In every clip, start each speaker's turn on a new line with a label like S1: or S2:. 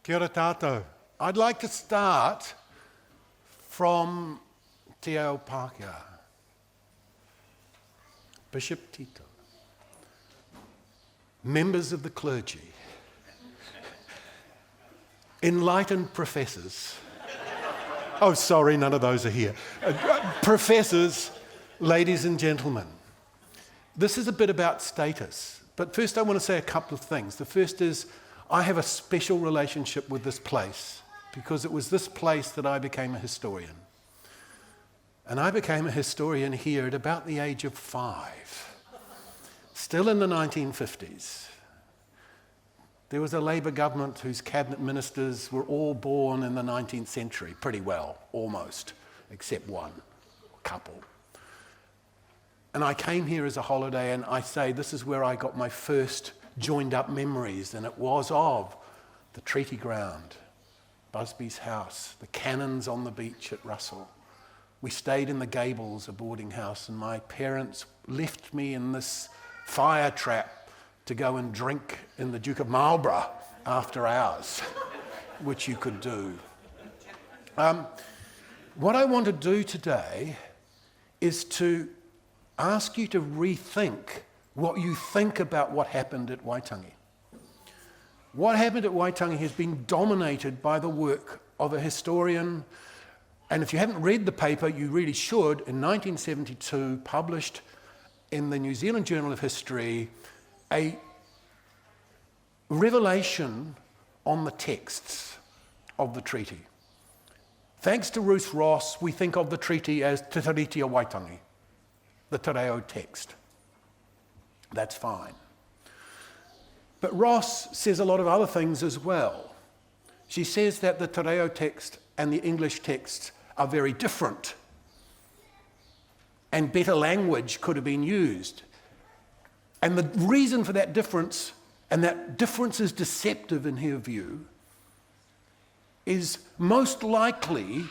S1: Kia ora tātou. I'd like to start from Te Ao Pākehā, Bishop Tito, members of the clergy, enlightened professors. Oh, sorry, none of those are here. Professors, ladies and gentlemen. This is a bit about status, but first I want to say a couple of things. The first is I have a special relationship with this place because it was this place that I became a historian. And I became a historian here at about the age of 5, still in the 1950s. There was a Labour government whose cabinet ministers were all born in the 19th century, pretty well, almost, except one, couple. And I came here as a holiday, and I say this is where I got my first joined up memories, and it was of the treaty ground, Busby's house, the cannons on the beach at Russell. We stayed in the Gables, a boarding house, and my parents left me in this fire trap to go and drink in the Duke of Marlborough after hours, which you could do. What I want to do today is to ask you to rethink what you think about what happened at Waitangi. What happened at Waitangi has been dominated by the work of a historian, and if you haven't read the paper, you really should, in 1972, published in the New Zealand Journal of History, a revelation on the texts of the treaty. Thanks to Ruth Ross, we think of the treaty as Te Treaty of Waitangi, the Te Reo text. That's fine. But Ross says a lot of other things as well. She says that the Te Reo text and the English text are very different, and better language could have been used. And the reason for that difference, and that difference is deceptive in her view, is most likely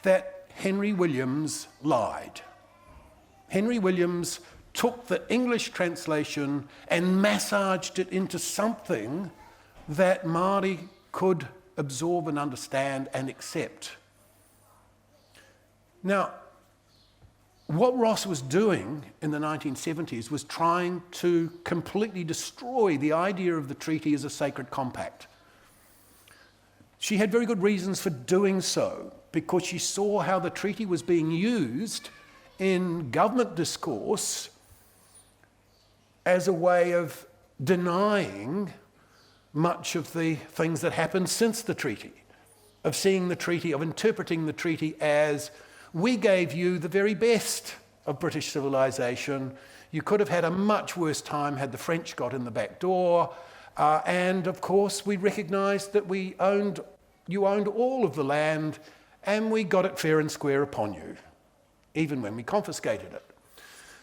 S1: that Henry Williams lied. Henry Williams took the English translation and massaged it into something that Māori could absorb and understand and accept. Now, what Ross was doing in the 1970s was trying to completely destroy the idea of the treaty as a sacred compact. She had very good reasons for doing so, because she saw how the treaty was being used in government discourse as a way of denying much of the things that happened since the treaty, of seeing the treaty, of interpreting the treaty as, we gave you the very best of British civilization. You could have had a much worse time had the French got in the back door. And of course, we recognized that you owned all of the land, and we got it fair and square upon you, even when we confiscated it.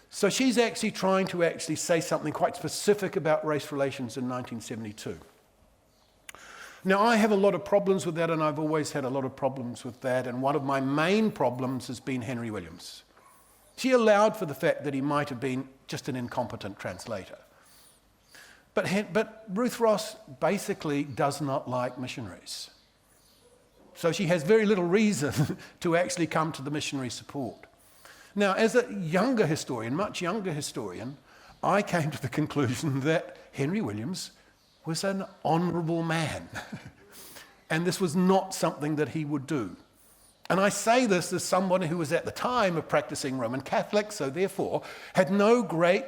S1: So she's actually trying to say something quite specific about race relations in 1972. Now, I have a lot of problems with that, and I've always had a lot of problems with that, and one of my main problems has been Henry Williams. She allowed for the fact that he might have been just an incompetent translator. But Ruth Ross basically does not like missionaries. So she has very little reason to actually come to the missionary support. Now, as a younger historian, much younger historian, I came to the conclusion that Henry Williams was an honourable man. And this was not something that he would do. And I say this as someone who was at the time a practicing Roman Catholic, so therefore had no great,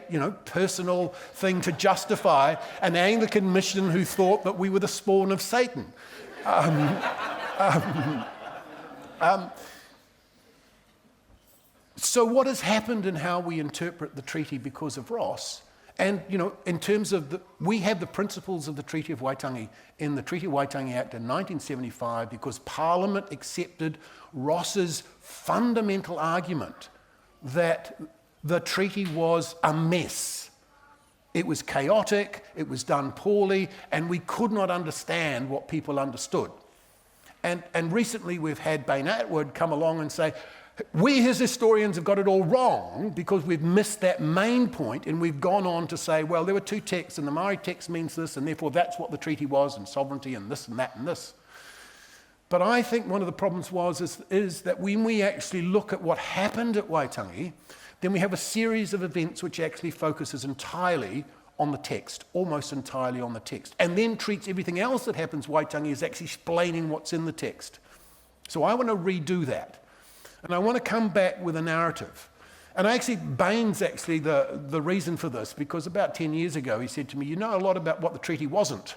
S1: personal thing to justify an Anglican mission who thought that we were the spawn of Satan. So what has happened in how we interpret the treaty because of Ross, and in terms of we have the principles of the Treaty of Waitangi in the Treaty of Waitangi Act in 1975 because Parliament accepted Ross's fundamental argument that the treaty was a mess. It was chaotic, it was done poorly, and we could not understand what people understood. And recently we've had Bain Atwood come along and say, We as historians have got it all wrong because we've missed that main point and we've gone on to say, well, there were two texts and the Māori text means this and therefore that's what the treaty was and sovereignty and this and that and this. But I think one of the problems is that when we actually look at what happened at Waitangi, then we have a series of events which actually focuses entirely on the text, almost entirely on the text, and then treats everything else that happens Waitangi as actually explaining what's in the text. So I want to redo that. And I want to come back with a narrative. And Bain's actually the reason for this, because about 10 years ago he said to me, you know a lot about what the treaty wasn't.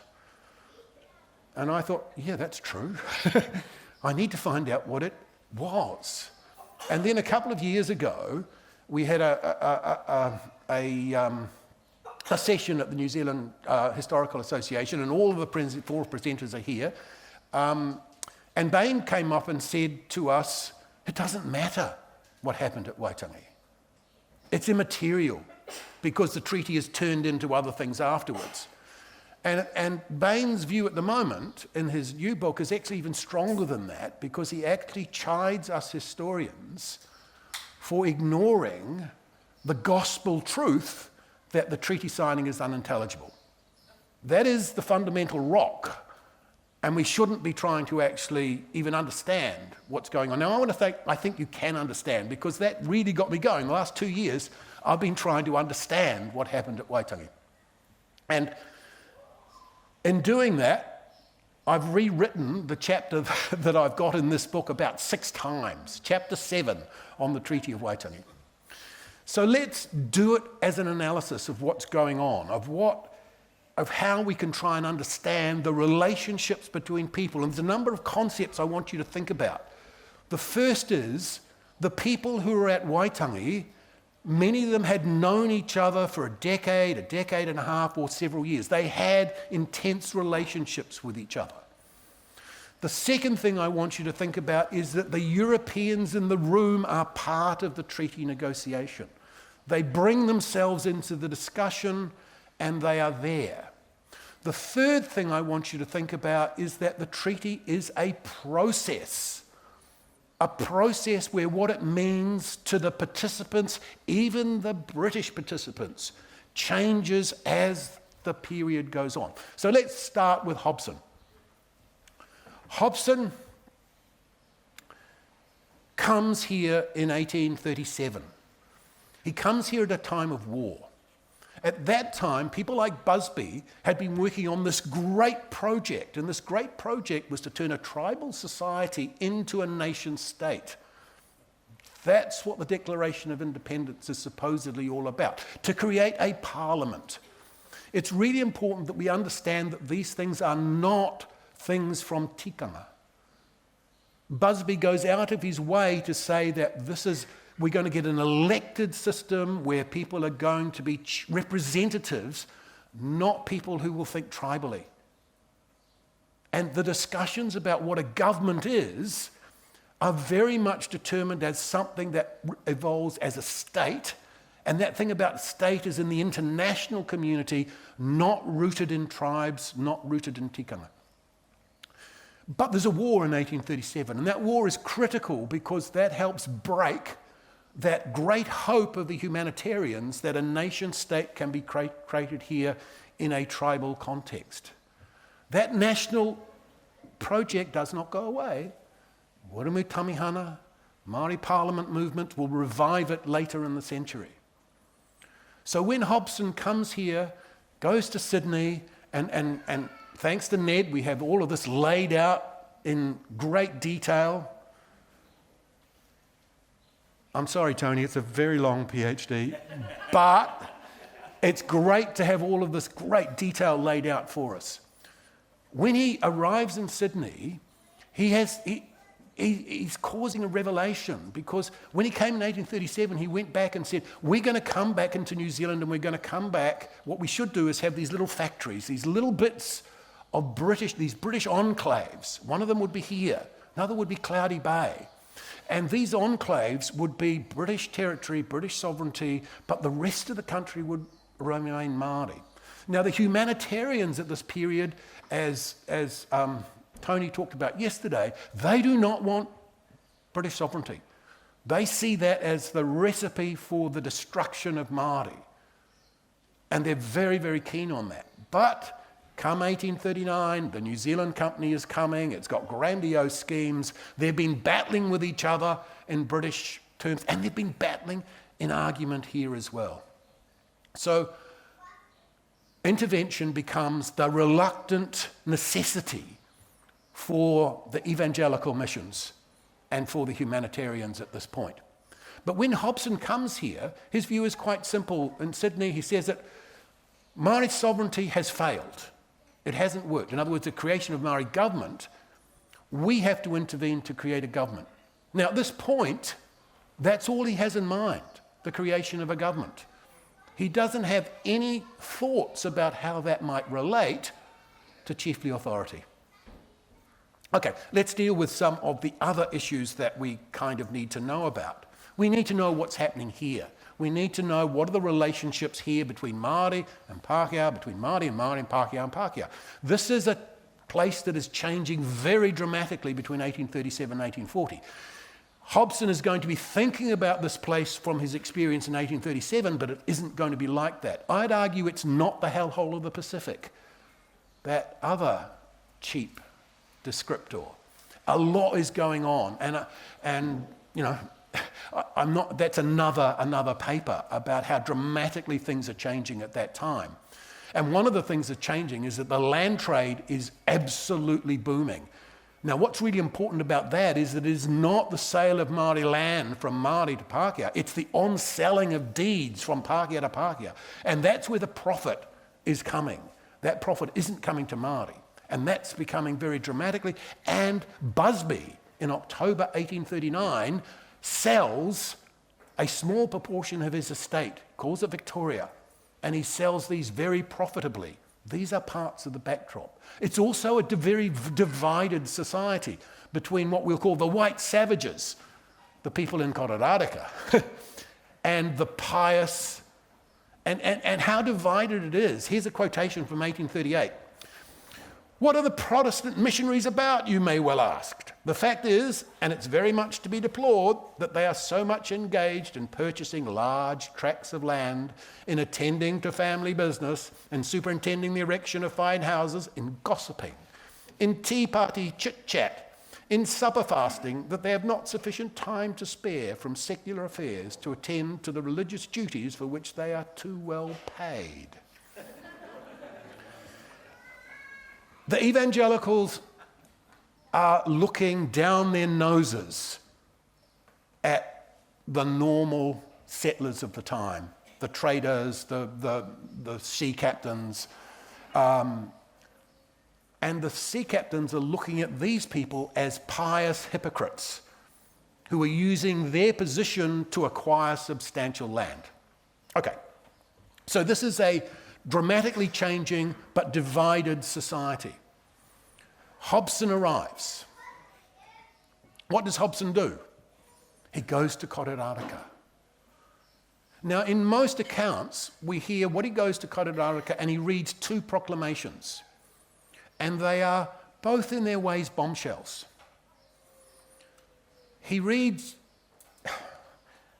S1: And I thought, yeah, that's true. I need to find out what it was. And then a couple of years ago, we had a session at the New Zealand Historical Association, and all of the four presenters are here. And Bain came up and said to us, it doesn't matter what happened at Waitangi. It's immaterial because the treaty is turned into other things afterwards. And Bain's view at the moment in his new book is actually even stronger than that because he actually chides us historians for ignoring the gospel truth that the treaty signing is unintelligible. That is the fundamental rock. And we shouldn't be trying to actually even understand what's going on. Now, I think you can understand because that really got me going. The last 2 years, I've been trying to understand what happened at Waitangi. And in doing that, I've rewritten the chapter that I've got in this book about 6 times, chapter 7 on the Treaty of Waitangi. So let's do it as an analysis of what's going on, of how we can try and understand the relationships between people. And there's a number of concepts I want you to think about. The first is the people who were at Waitangi, many of them had known each other for a decade and a half, or several years. They had intense relationships with each other. The second thing I want you to think about is that the Europeans in the room are part of the treaty negotiation. They bring themselves into the discussion and they are there. The third thing I want you to think about is that the treaty is a process where what it means to the participants, even the British participants, changes as the period goes on. So let's start with Hobson. Hobson comes here in 1837. He comes here at a time of war. At that time, people like Busby had been working on this great project, and this great project was to turn a tribal society into a nation state. That's what the Declaration of Independence is supposedly all about, to create a parliament. It's really important that we understand that these things are not things from tikanga. Busby goes out of his way to say that we're going to get an elected system where people are going to be representatives, not people who will think tribally. And the discussions about what a government is are very much determined as something that evolves as a state. And that thing about state is in the international community, not rooted in tribes, not rooted in tikanga. But there's a war in 1837, and that war is critical because that helps break that great hope of the humanitarians that a nation state can be created here in a tribal context. That national project does not go away. Waramu Tamihana, Māori Parliament movement will revive it later in the century. So when Hobson comes here, goes to Sydney, and thanks to Ned, we have all of this laid out in great detail. I'm sorry, Tony, it's a very long PhD, but it's great to have all of this great detail laid out for us. When he arrives in Sydney, he's causing a revelation, because when he came in 1837, he went back and said, we're going to come back into New Zealand and we're going to come back. What we should do is have these little factories, these little bits of these British enclaves. One of them would be here, another would be Cloudy Bay. And these enclaves would be British territory, British sovereignty, but the rest of the country would remain Māori. Now, the humanitarians at this period, as Tony talked about yesterday, they do not want British sovereignty. They see that as the recipe for the destruction of Māori. And they're very, very keen on that. But come 1839, the New Zealand Company is coming. It's got grandiose schemes. They've been battling with each other in British terms, and they've been battling in argument here as well. So intervention becomes the reluctant necessity for the evangelical missions and for the humanitarians at this point. But when Hobson comes here, his view is quite simple. In Sydney, he says that Māori sovereignty has failed. It hasn't worked. In other words, the creation of Māori government, we have to intervene to create a government. Now, at this point, that's all he has in mind, the creation of a government. He doesn't have any thoughts about how that might relate to chiefly authority. Okay, let's deal with some of the other issues that we kind of need to know about. We need to know what's happening here. We need to know what are the relationships here between Māori and Pākehā, between Māori and Pākehā and Pākehā. This is a place that is changing very dramatically between 1837 and 1840. Hobson is going to be thinking about this place from his experience in 1837, but it isn't going to be like that. I'd argue it's not the hellhole of the Pacific, that other cheap descriptor. A lot is going on, and you know, I'm not. That's another paper about how dramatically things are changing at that time. And one of the things that's changing is that the land trade is absolutely booming. Now, what's really important about that is that it is not the sale of Māori land from Māori to Pākehā, it's the on-selling of deeds from Pākehā to Pākehā. And that's where the profit is coming. That profit isn't coming to Māori. And that's becoming very dramatically. And Busby, in October 1839, sells a small proportion of his estate, calls it Victoria, and he sells these very profitably. These are parts of the backdrop. It's also a very divided society between what we'll call the white savages, the people in Kororareka, and the pious, and how divided it is. Here's a quotation from 1838. What are the Protestant missionaries about, you may well ask? The fact is, and it's very much to be deplored, that they are so much engaged in purchasing large tracts of land, in attending to family business, in superintending the erection of fine houses, in gossiping, in tea party chit-chat, in supper fasting, that they have not sufficient time to spare from secular affairs to attend to the religious duties for which they are too well paid. The evangelicals are looking down their noses at the normal settlers of the time, the traders, the sea captains. And the sea captains are looking at these people as pious hypocrites who are using their position to acquire substantial land. Okay, so this is a dramatically changing but divided society. Hobson arrives. What does Hobson do? He goes to Kororareka. Now, in most accounts, we hear what he goes to Kororareka and he reads two proclamations. And they are both in their ways bombshells. He reads.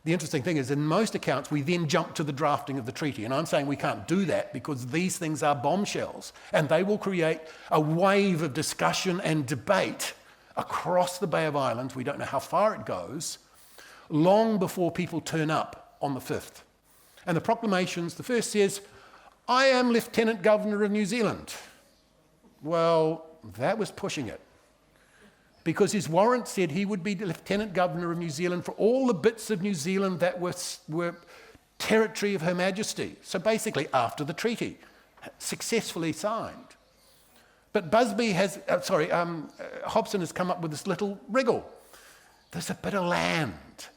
S1: The interesting thing is, in most accounts, we then jump to the drafting of the treaty. And I'm saying we can't do that because these things are bombshells. And they will create a wave of discussion and debate across the Bay of Islands. We don't know how far it goes, long before people turn up on the 5th. And the proclamations, the first says, I am Lieutenant Governor of New Zealand. Well, that was pushing it. Because his warrant said he would be the Lieutenant Governor of New Zealand for all the bits of New Zealand that were territory of Her Majesty. So basically, after the treaty, successfully signed. But Hobson has come up with this little wriggle. There's a bit of land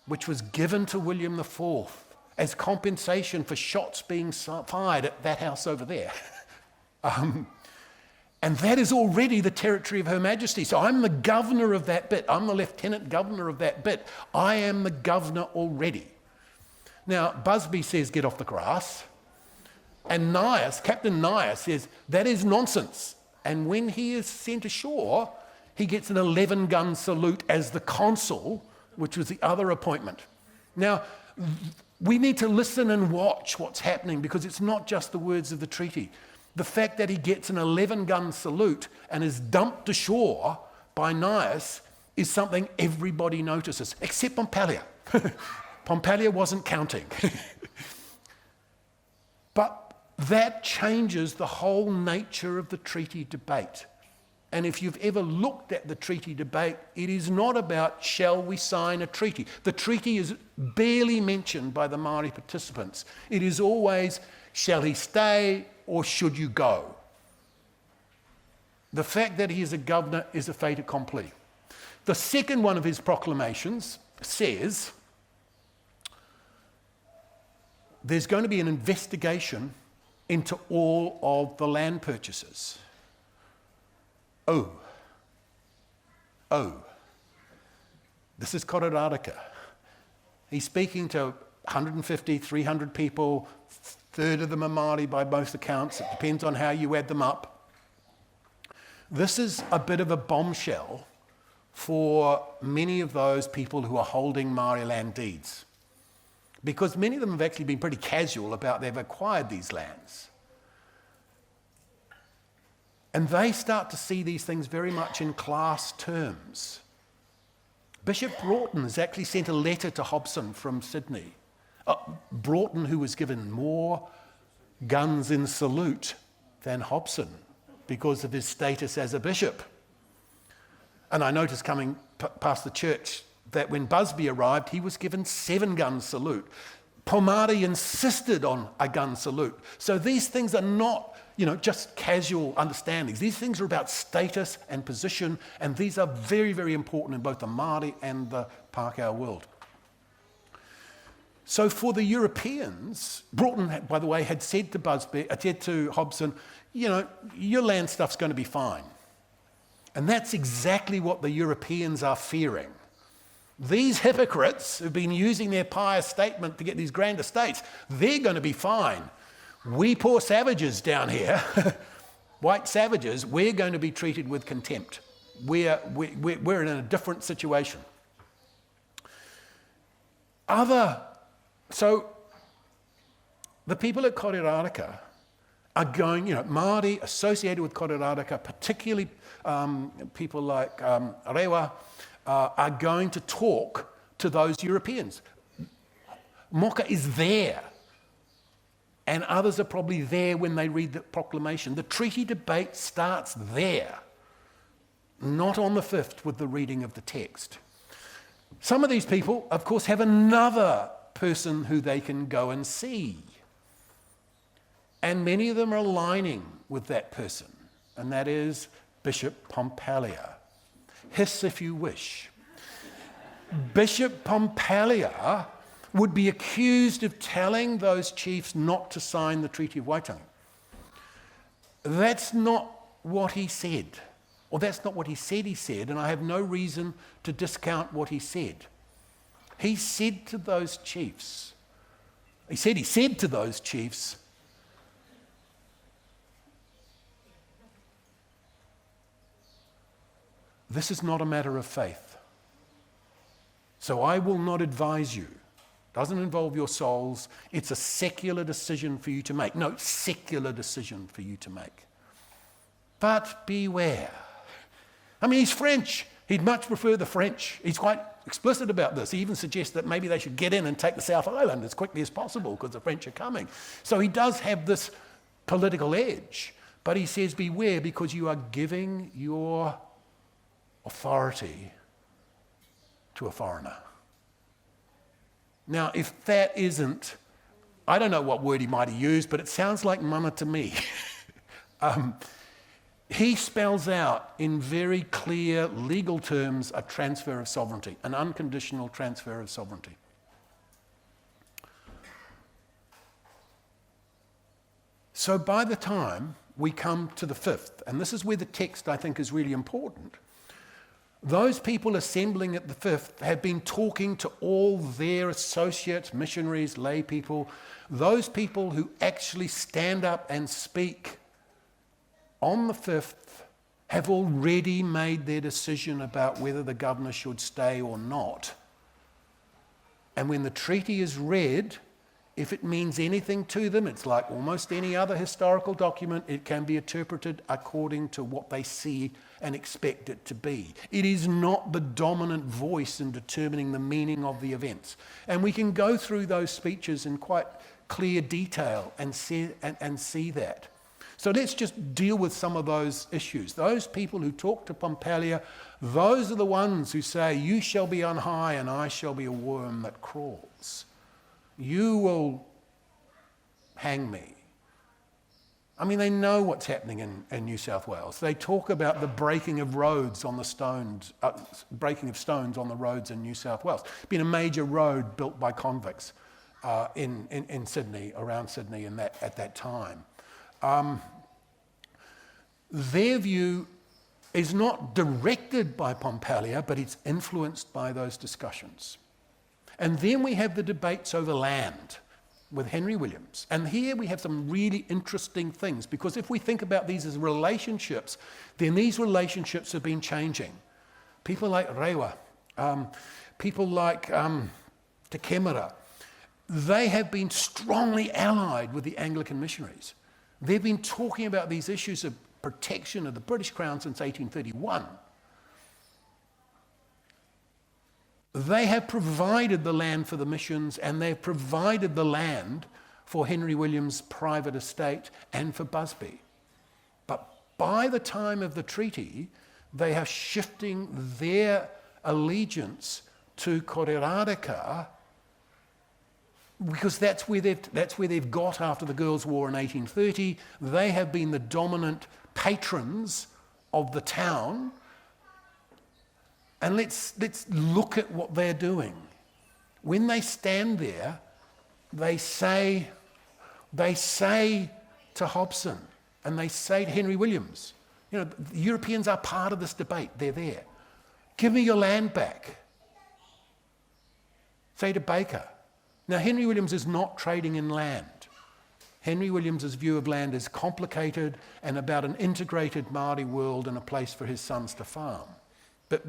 S1: which was given to William IV as compensation for shots being fired at that house over there. And that is already the territory of Her Majesty. So I'm the governor of that bit. I'm the lieutenant governor of that bit. I am the governor already. Now, Busby says, get off the grass. And Captain Nias says, that is nonsense. And when he is sent ashore, he gets an 11-gun salute as the consul which was the other appointment. Now, we need to listen and watch what's happening, because it's not just the words of the treaty. The fact that he gets an 11-gun salute and is dumped ashore by Nias is something everybody notices, except Pompalia. Pompalia wasn't counting. But that changes the whole nature of the treaty debate. And if you've ever looked at the treaty debate, it is not about shall we sign a treaty. The treaty is barely mentioned by the Māori participants. It is always, shall he stay or should you go? The fact that he is a governor is a fait accompli. The second one of his proclamations says there's going to be an investigation into all of the land purchases. Oh, this is Kororareka. He's speaking to 150, 300 people, third of them are Māori by most accounts. It depends on how you add them up. This is a bit of a bombshell for many of those people who are holding Māori land deeds, because many of them have actually been pretty casual about they've acquired these lands. And they start to see these things very much in class terms. Bishop Broughton has actually sent a letter to Hobson from Sydney. Broughton, who was given more guns in salute than Hobson because of his status as a bishop. And I noticed coming past the church that when Busby arrived, he was given 7-gun salute. Pomari insisted on a gun salute. So these things are not, just casual understandings. These things are about status and position, and these are very, very important in both the Māori and the Pākehā world. So for the Europeans, Broughton, by the way, had said to Hobson, your land stuff's going to be fine. And that's exactly what the Europeans are fearing. These hypocrites who've been using their pious statement to get these grand estates, they're going to be fine. We poor savages down here, white savages, we're going to be treated with contempt. We're in a different situation. So the people at Kororareka are going, Māori associated with Kororareka, particularly people like Rewa, are going to talk to those Europeans. Moka is there, and others are probably there when they read the proclamation. The treaty debate starts there, not on the 5th with the reading of the text. Some of these people, of course, have another person who they can go and see. And many of them are aligning with that person, and that is Bishop Pompalia. Hiss if you wish. Bishop Pompalia would be accused of telling those chiefs not to sign the Treaty of Waitangi. That's not what he said, or that's not what he said, and I have no reason to discount what he said. He said to those chiefs, this is not a matter of faith. So I will not advise you. It doesn't involve your souls. It's a secular decision for you to make. No, secular decision for you to make. But beware. I mean, he's French. He'd much prefer the French. He's quite explicit about this. He even suggests that maybe they should get in and take the South Island as quickly as possible because the French are coming. So he does have this political edge. But he says, beware, because you are giving your authority to a foreigner. Now, if that isn't, I don't know what word he might have used, but it sounds like mana to me. He spells out in very clear legal terms a transfer of sovereignty, an unconditional transfer of sovereignty. So by the time we come to the 5th, and this is where the text I think is really important, those people assembling at the 5th have been talking to all their associates, missionaries, lay people, those people who actually stand up and speak on the 5th have already made their decision about whether the governor should stay or not And when the treaty is read, if it means anything to them, it's like almost any other historical document, it can be interpreted according to what they see and expect it to be. It is not the dominant voice in determining the meaning of the events. And we can go through those speeches in quite clear detail and see that. So let's just deal with some of those issues. Those people who talk to Pompalia, those are the ones who say, you shall be on high and I shall be a worm that crawls. You will hang me. I mean, they know what's happening in New South Wales. They talk about the breaking of roads on the stones, breaking of stones on the roads in New South Wales. It's been a major road built by convicts in Sydney, around Sydney at that time. Their view is not directed by Pompalia, but it's influenced by those discussions. And then we have the debates over land with Henry Williams. And here we have some really interesting things, because if we think about these as relationships, then these relationships have been changing. People like Rewa, people like Te Kemera, they have been strongly allied with the Anglican missionaries. They've been talking about these issues of protection of the British Crown since 1831. They have provided the land for the missions, and they've provided the land for Henry Williams' private estate and for Busby. But by the time of the treaty, they are shifting their allegiance to Korerareka, because that's where they've got after the Girls' War in 1830. They have been the dominant patrons of the town. And let's look at what they're doing. When they stand there, they say to Hobson, and they say to Henry Williams, you know, the Europeans are part of this debate. They're there. Give me your land back. Say to Baker. Now, Henry Williams is not trading in land. Henry Williams' view of land is complicated and about an integrated Māori world and a place for his sons to farm. But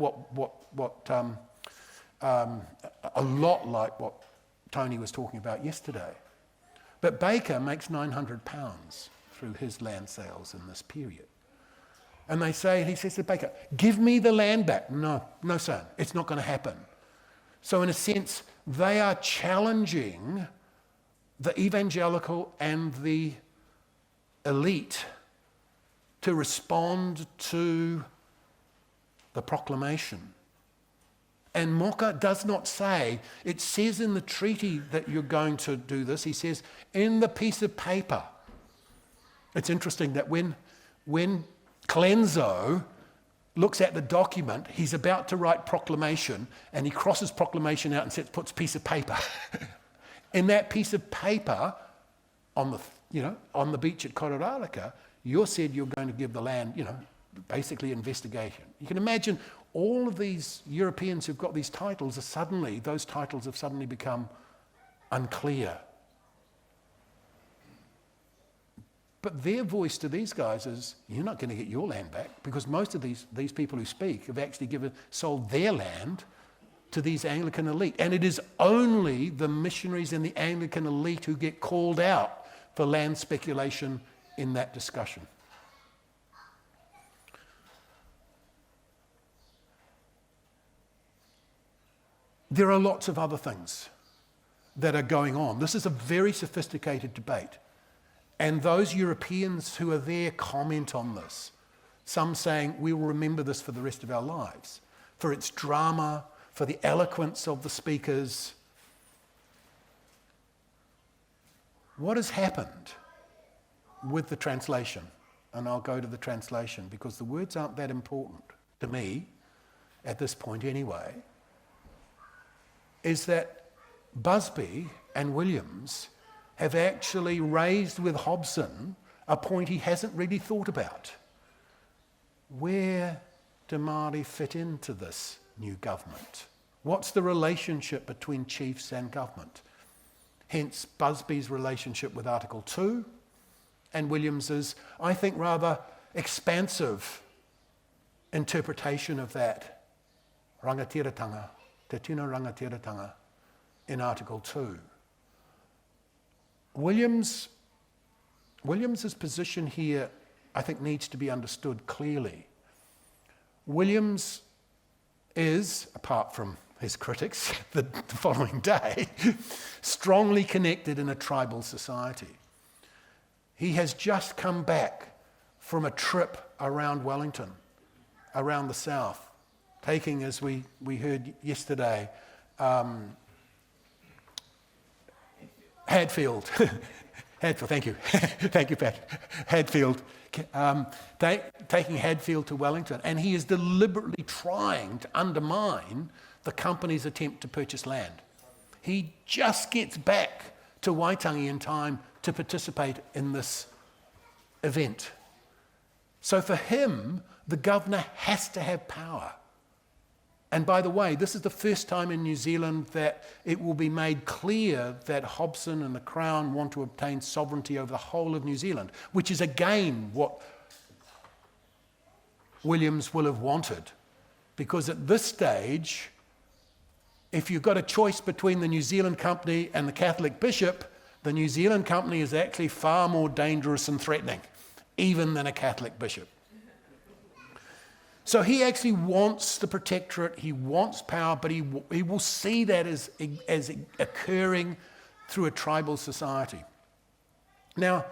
S1: a lot like what Tony was talking about yesterday. But Baker makes £900 through his land sales in this period. And he says to Baker, give me the land back. No, son, it's not going to happen. So in a sense, they are challenging the evangelical and the elite to respond to the proclamation. And Moka does not say, it says in the treaty that you're going to do this. He says, in the piece of paper. It's interesting that when Clenzo looks at the document, he's about to write proclamation, and he crosses proclamation out and puts piece of paper. In that piece of paper, on the beach at Korerareka, you said you're going to give the land, basically investigation. You can imagine all of these Europeans who've got these titles those titles have suddenly become unclear. But their voice to these guys is, you're not going to get your land back, because most of these people who speak have actually sold their land to these Anglican elite. And it is only the missionaries and the Anglican elite who get called out for land speculation in that discussion. There are lots of other things that are going on. This is a very sophisticated debate. And those Europeans who are there comment on this. Some saying, we will remember this for the rest of our lives, for its drama, for the eloquence of the speakers. What has happened with the translation? And I'll go to the translation, because the words aren't that important to me, at this point anyway, is that Busby and Williams have actually raised with Hobson a point he hasn't really thought about. Where do Māori fit into this new government? What's the relationship between chiefs and government? Hence Busby's relationship with Article 2 and Williams's, I think, rather expansive interpretation of that rangatiratanga, te tino rangatiratanga, in Article 2. Williams's position here, I think, needs to be understood clearly. Williams is, apart from his critics the following day, strongly connected in a tribal society. He has just come back from a trip around Wellington, around the south, taking, as we heard yesterday, Hadfield. Hadfield, thank you. Thank you, Pat. Hadfield. Taking Hadfield to Wellington. And he is deliberately trying to undermine the company's attempt to purchase land. He just gets back to Waitangi in time to participate in this event. So for him, the governor has to have power. And by the way, this is the first time in New Zealand that it will be made clear that Hobson and the Crown want to obtain sovereignty over the whole of New Zealand, which is again what Williams will have wanted. Because at this stage, if you've got a choice between the New Zealand company and the Catholic bishop, the New Zealand company is actually far more dangerous and threatening, even than a Catholic bishop. So he actually wants the protectorate, he wants power, but he will see that as occurring through a tribal society. Now,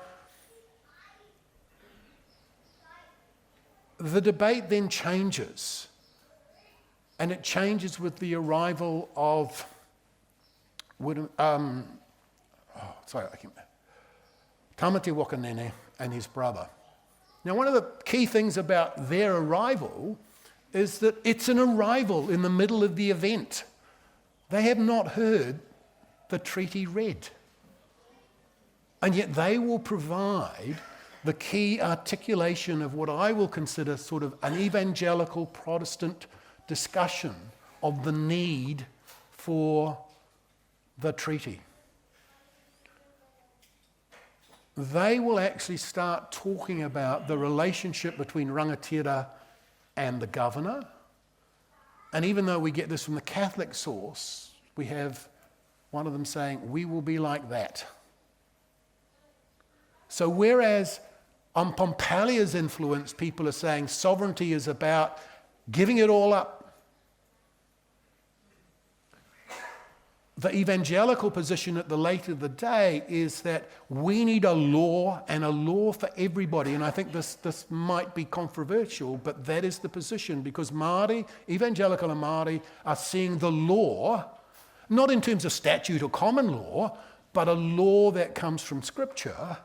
S1: the debate then changes, and it changes with the arrival of Tamati Wakanene and his brother. Now, one of the key things about their arrival is that it's an arrival in the middle of the event. They have not heard the treaty read. And yet they will provide the key articulation of what I will consider sort of an evangelical Protestant discussion of the need for the treaty. They will actually start talking about the relationship between Rangatira and the governor. And even though we get this from the Catholic source, we have one of them saying, we will be like that. So whereas on Pompalia's influence, people are saying sovereignty is about giving it all up, the evangelical position at the late of the day is that we need a law, and a law for everybody. And I think this might be controversial, but that is the position, because Māori, evangelical and Māori, are seeing the law, not in terms of statute or common law, but a law that comes from Scripture,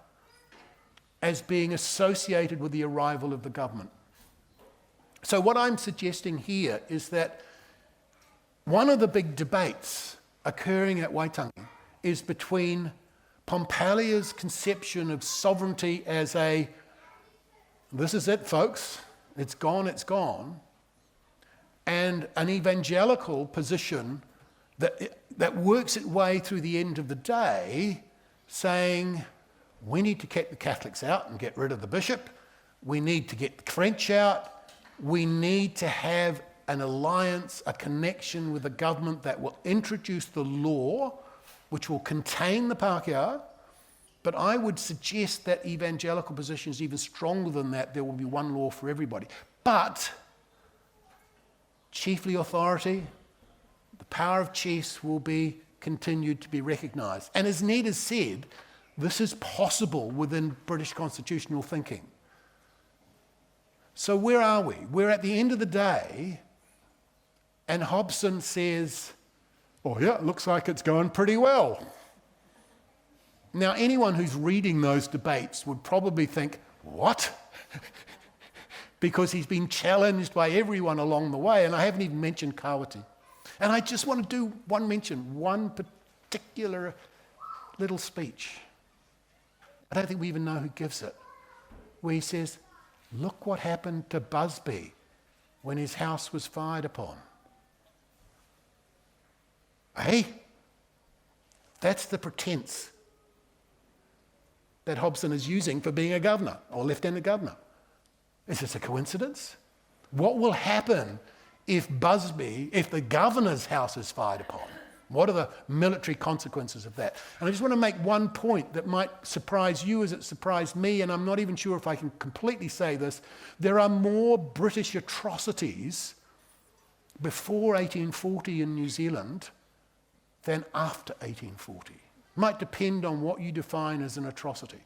S1: as being associated with the arrival of the government. So what I'm suggesting here is that one of the big debates occurring at Waitangi is between Pompalia's conception of sovereignty as this is it, folks, it's gone, and an evangelical position that works its way through the end of the day, saying we need to keep the Catholics out and get rid of the bishop, we need to get the French out, we need to have an alliance, a connection with a government that will introduce the law, which will contain the Pākehā. But I would suggest that evangelical position is even stronger than that. There will be one law for everybody. But chiefly authority, the power of chiefs will be continued to be recognised. And as Ned has said, this is possible within British constitutional thinking. So where are we? We're at the end of the day, and Hobson says, oh yeah, it looks like it's going pretty well. Now, anyone who's reading those debates would probably think, what? Because he's been challenged by everyone along the way, and I haven't even mentioned Kawati. And I just want to do one particular little speech. I don't think we even know who gives it, where he says, look what happened to Busby when his house was fired upon. Hey, that's the pretense that Hobson is using for being a governor or lieutenant governor. Is this a coincidence? What will happen if the governor's house is fired upon? What are the military consequences of that? And I just want to make one point that might surprise you as it surprised me, and I'm not even sure if I can completely say this. There are more British atrocities before 1840 in New Zealand than after 1840. Might depend on what you define as an atrocity.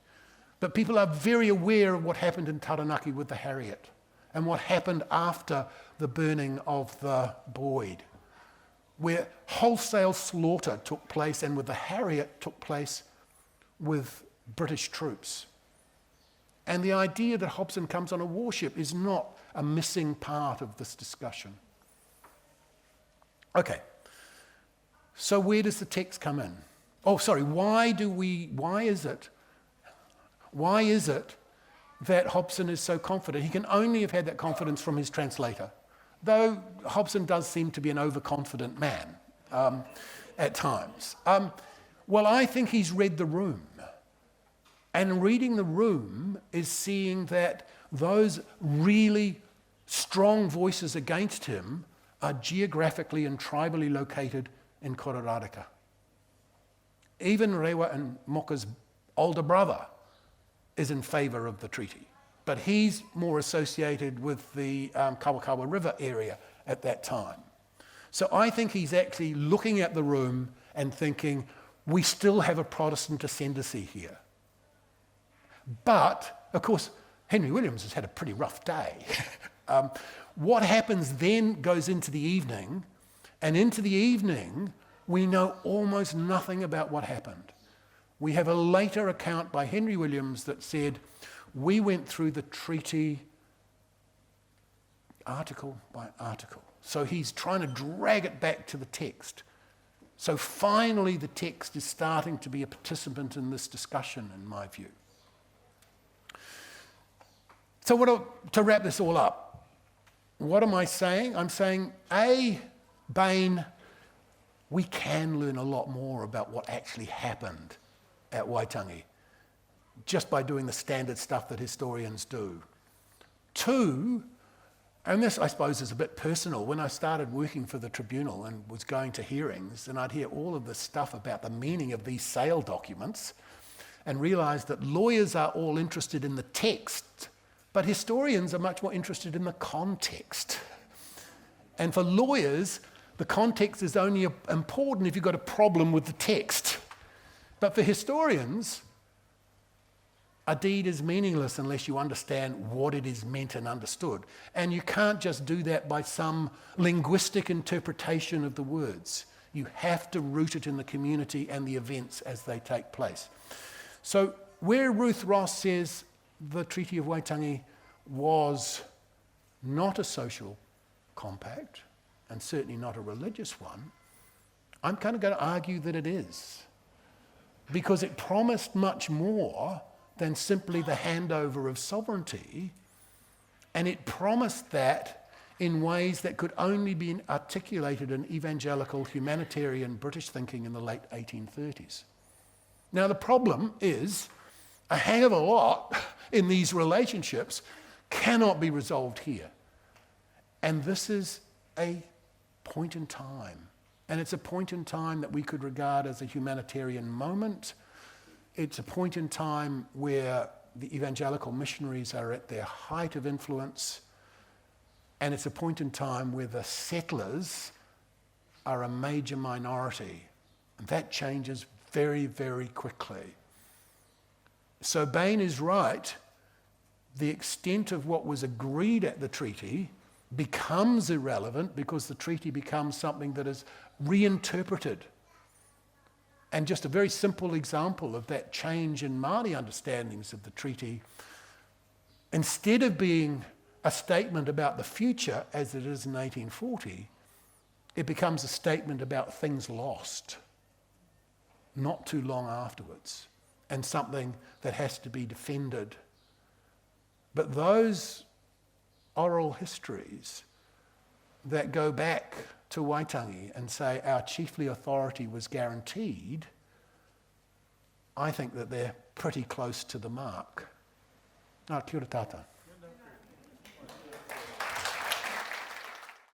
S1: But people are very aware of what happened in Taranaki with the Harriet and what happened after the burning of the Boyd, where wholesale slaughter took place, and with the Harriet took place with British troops. And the idea that Hobson comes on a warship is not a missing part of this discussion. Okay, so where does the text come in? Oh, sorry, why is it that Hobson is so confident? He can only have had that confidence from his translator, though Hobson does seem to be an overconfident man at times. Well, I think he's read the room. And reading the room is seeing that those really strong voices against him are geographically and tribally located in Kororareka. Even Rewa and Moka's older brother is in favour of the treaty, but he's more associated with the Kawakawa River area at that time. So I think he's actually looking at the room and thinking, we still have a Protestant ascendancy here. But, of course, Henry Williams has had a pretty rough day. What happens then goes into the evening, and into the evening, we know almost nothing about what happened. We have a later account by Henry Williams that said, we went through the treaty article by article. So he's trying to drag it back to the text. So finally the text is starting to be a participant in this discussion, in my view. So to wrap this all up, what am I saying? I'm saying, Bain, we can learn a lot more about what actually happened at Waitangi just by doing the standard stuff that historians do. 2, and this I suppose is a bit personal, when I started working for the tribunal and was going to hearings, and I'd hear all of this stuff about the meaning of these sale documents and realised that lawyers are all interested in the text, but historians are much more interested in the context. And for lawyers, the context is only important if you've got a problem with the text. But for historians, a deed is meaningless unless you understand what it is meant and understood. And you can't just do that by some linguistic interpretation of the words. You have to root it in the community and the events as they take place. So where Ruth Ross says the Treaty of Waitangi was not a social compact, and certainly not a religious one, I'm kind of going to argue that it is. Because it promised much more than simply the handover of sovereignty, and it promised that in ways that could only be articulated in evangelical humanitarian British thinking in the late 1830s. Now the problem is, a hang of a lot in these relationships cannot be resolved here. And this is a point in time. And it's a point in time that we could regard as a humanitarian moment. It's a point in time where the evangelical missionaries are at their height of influence. And it's a point in time where the settlers are a major minority. And that changes very, very quickly. So Bain is right. The extent of what was agreed at the treaty becomes irrelevant because the treaty becomes something that is reinterpreted. And just a very simple example of that change in Māori understandings of the treaty, instead of being a statement about the future as it is in 1840, it becomes a statement about things lost not too long afterwards, and something that has to be defended. But those oral histories that go back to Waitangi and say our chiefly authority was guaranteed, I think that they're pretty close to the mark. Kia ora tata.